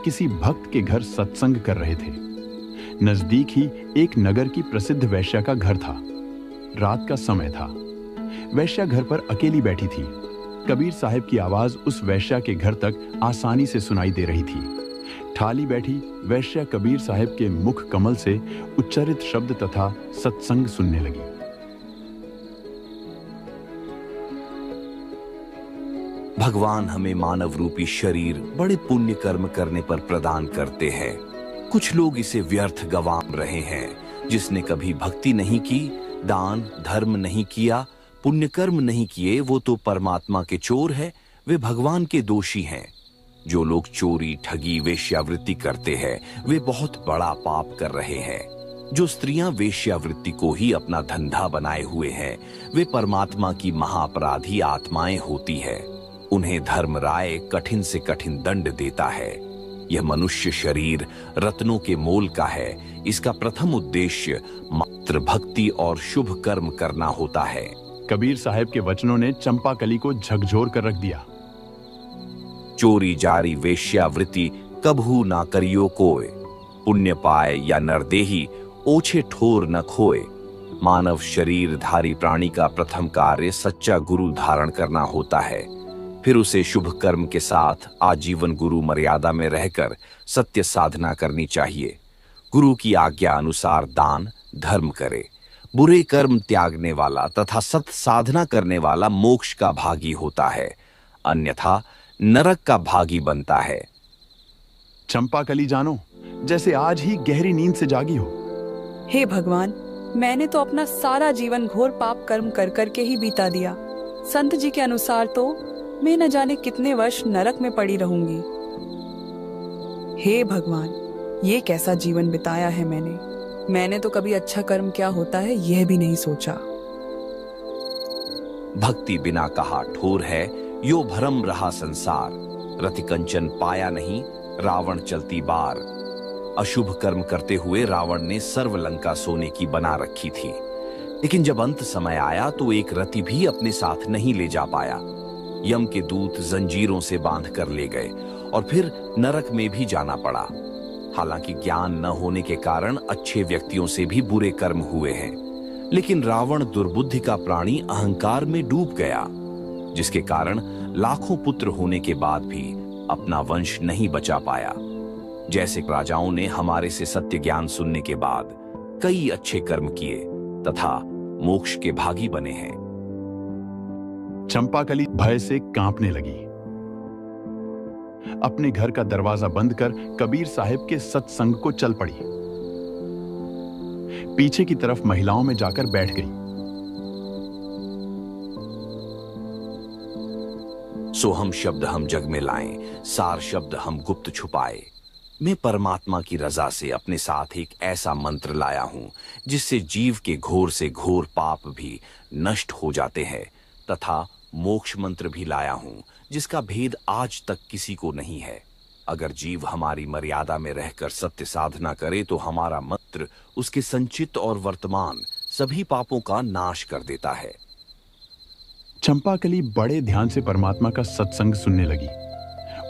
किसी भक्त के घर सत्संग कर रहे थे। नजदीक ही एक नगर की प्रसिद्ध वैश्या का घर था। रात का समय था। वैश्या घर पर अकेली बैठी थी। कबीर साहब की आवाज उस वैश्या के घर तक आसानी से सुनाई दे रही थी। ठाली बैठी वैश्या कबीर साहब के मुख कमल से उच्चारित शब्द तथा सत्संग सुनने लगी। भगवान हमें मानव रूपी शरीर बड़े पुण्य कर्म करने पर प्रदान करते हैं। कुछ लोग इसे व्यर्थ गंवा रहे हैं। जिसने कभी भक्ति नहीं की, दान धर्म नहीं किया, पुण्य कर्म नहीं किए, वो तो परमात्मा के चोर है, वे भगवान के दोषी हैं। जो लोग चोरी, ठगी, वेश्यावृत्ति करते हैं, वे बहुत बड़ा पाप कर रहे हैं। जो स्त्रियां वेश्यावृत्ति को ही अपना धंधा बनाए हुए हैं, वे परमात्मा की महाअपराधी आत्माएं होती है। उन्हें धर्मराय कठिन से कठिन दंड देता है। यह मनुष्य शरीर रत्नों के मोल का है। इसका प्रथम उद्देश्य मात्र भक्ति और शुभ कर्म करना होता है। कबीर साहब के वचनों ने चंपाकली को झकझोर कर रख दिया। चोरी जारी वेश्यावृत्ति कबहू ना करियो कोय, पुण्य पाए या नरदेही ओछे ठोर न खोए। मानव शरीरधारी प्राणी का प्रथम कार्य सच्चा गुरु धारण करना होता है। फिर उसे शुभ कर्म के साथ आजीवन गुरु मर्यादा में रहकर सत्य साधना करनी चाहिए। गुरु की आज्ञा अनुसार दान धर्म करे। बुरे कर्म त्यागने वाला तथा सत्य साधना करने वाला मोक्ष का भागी होता है, अन्यथा नरक का भागी बनता है। चंपाकली जानो, जैसे आज ही गहरी नींद से जागी हो। हे भगवान, मैंने तो अपना सारा जीवन घोर पाप कर्म कर करके ही बीता दिया। संत जी के अनुसार तो मैं न जाने कितने वर्ष नरक में पड़ी रहूंगी। हे भगवान, ये कैसा जीवन बिताया है मैंने तो कभी अच्छा कर्म क्या होता है यह भी नहीं सोचा। भक्ति बिना कहा ठोर है, यो भरम रहा संसार। रति कंचन पाया नहीं, रावण चलती बार। अशुभ कर्म करते हुए रावण ने सर्वलंका सोने की बना रखी थी, लेकिन जब अंत समय आया तो एक रति भी अपने साथ नहीं ले जा पाया। यम के दूत जंजीरों से बांध कर ले गए और फिर नरक में भी जाना पड़ा। हालांकि ज्ञान न होने के कारण अच्छे व्यक्तियों से भी बुरे कर्म हुए हैं, लेकिन रावण दुर्बुद्धि का प्राणी अहंकार में डूब गया, जिसके कारण लाखों पुत्र होने के बाद भी अपना वंश नहीं बचा पाया। जैसे राजाओं ने हमारे से सत्य ज्ञान सुनने के बाद कई अच्छे कर्म किए तथा मोक्ष के भागी बने हैं। चंपाकली भय से कांपने लगी। अपने घर का दरवाजा बंद कर कबीर साहब के सत्संग को चल पड़ी। पीछे की तरफ महिलाओं में जाकर बैठ गई। सोहम शब्द हम जग में लाएं, सार शब्द हम गुप्त छुपाए। मैं परमात्मा की रजा से अपने साथ एक ऐसा मंत्र लाया हूं जिससे जीव के घोर से घोर पाप भी नष्ट हो जाते हैं, तथा मोक्ष मंत्र भी लाया हूं जिसका भेद आज तक किसी को नहीं है। अगर जीव हमारी मर्यादा में रहकर सत्य साधना करे तो हमारा मंत्र उसके संचित और वर्तमान सभी पापों का नाश कर देता है। चंपाकली बड़े ध्यान से परमात्मा का सत्संग सुनने लगी।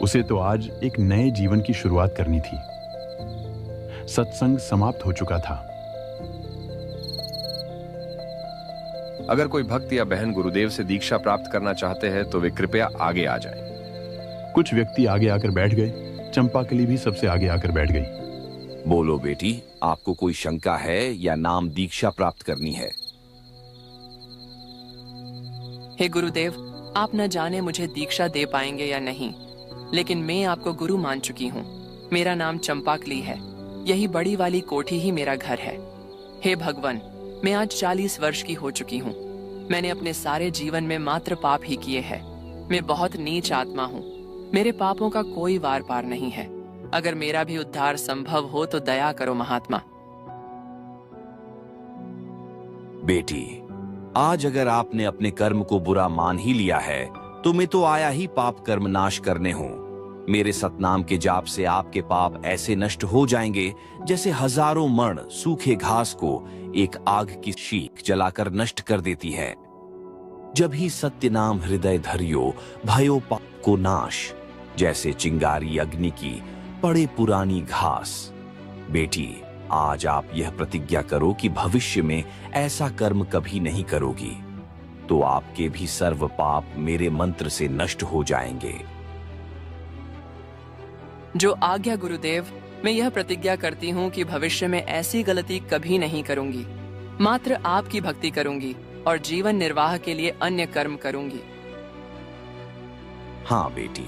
उसे तो आज एक नए जीवन की शुरुआत करनी थी। सत्संग समाप्त हो चुका था। अगर कोई भक्त या बहन गुरुदेव से दीक्षा प्राप्त करना चाहते हैं तो वे कृपया आगे आ जाएं। कुछ व्यक्ति आगे आकर बैठ गए। चंपाकली भी सबसे आगे आकर बैठ गई। बोलो बेटी, आपको कोई शंका है या नाम दीक्षा प्राप्त करनी है? हे गुरुदेव, आप न जाने मुझे दीक्षा दे पाएंगे या नहीं, लेकिन मैं आपको गुरु मान चुकी हूँ। मेरा नाम चंपाकली है। यही बड़ी वाली कोठी ही मेरा घर है। हे भगवान, मैं आज 40 वर्ष की हो चुकी हूँ। मैंने अपने सारे जीवन में मात्र पाप ही किए हैं। मैं बहुत नीच आत्मा हूँ। मेरे पापों का कोई वार पार नहीं है। अगर मेरा भी उद्धार संभव हो तो दया करो महात्मा। बेटी, आज अगर आपने अपने कर्म को बुरा मान ही लिया है तो मैं तो आया ही पाप कर्म नाश करने हूँ। मेरे सतनाम के जाप से आपके पाप ऐसे नष्ट हो जाएंगे जैसे हजारों मण सूखे घास को एक आग की शीख जलाकर नष्ट कर देती है। जब ही सत्य नाम हृदय धरियो भयो पाप को नाश। जैसे चिंगारी अग्नि की पड़े पुरानी घास। बेटी, आज आप यह प्रतिज्ञा करो कि भविष्य में ऐसा कर्म कभी नहीं करोगी, तो आपके भी सर्व पाप मेरे मंत्र से नष्ट हो जाएंगे। जो आज्ञा गुरुदेव, मैं यह प्रतिज्ञा करती हूँ कि भविष्य में ऐसी गलती कभी नहीं करूंगी। मात्र आपकी भक्ति करूंगी और जीवन निर्वाह के लिए अन्य कर्म करूंगी। हाँ बेटी,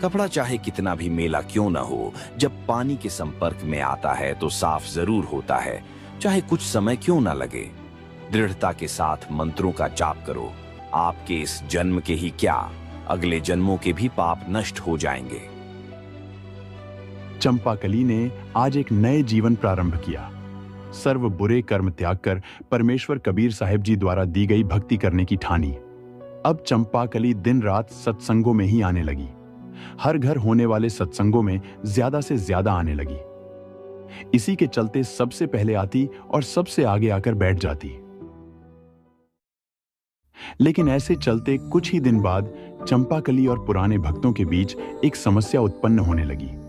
कपड़ा चाहे कितना भी मेला क्यों न हो, जब पानी के संपर्क में आता है तो साफ जरूर होता है, चाहे कुछ समय क्यों न लगे। दृढ़ता के साथ मंत्रों का जाप करो। आपके इस जन्म के ही क्या, अगले जन्मों के भी पाप नष्ट हो जाएंगे। चंपाकली ने आज एक नए जीवन प्रारंभ किया। सर्व बुरे कर्म त्याग कर परमेश्वर कबीर साहिब जी द्वारा दी गई भक्ति करने की ठानी। अब चंपाकली दिन रात सत्संगों में ही आने लगी। हर घर होने वाले सत्संगों में ज्यादा से ज्यादा आने लगी। इसी के चलते सबसे पहले आती और सबसे आगे आकर बैठ जाती। लेकिन ऐसे चलते कुछ ही दिन बाद चंपाकली और पुराने भक्तों के बीच एक समस्या उत्पन्न होने लगी।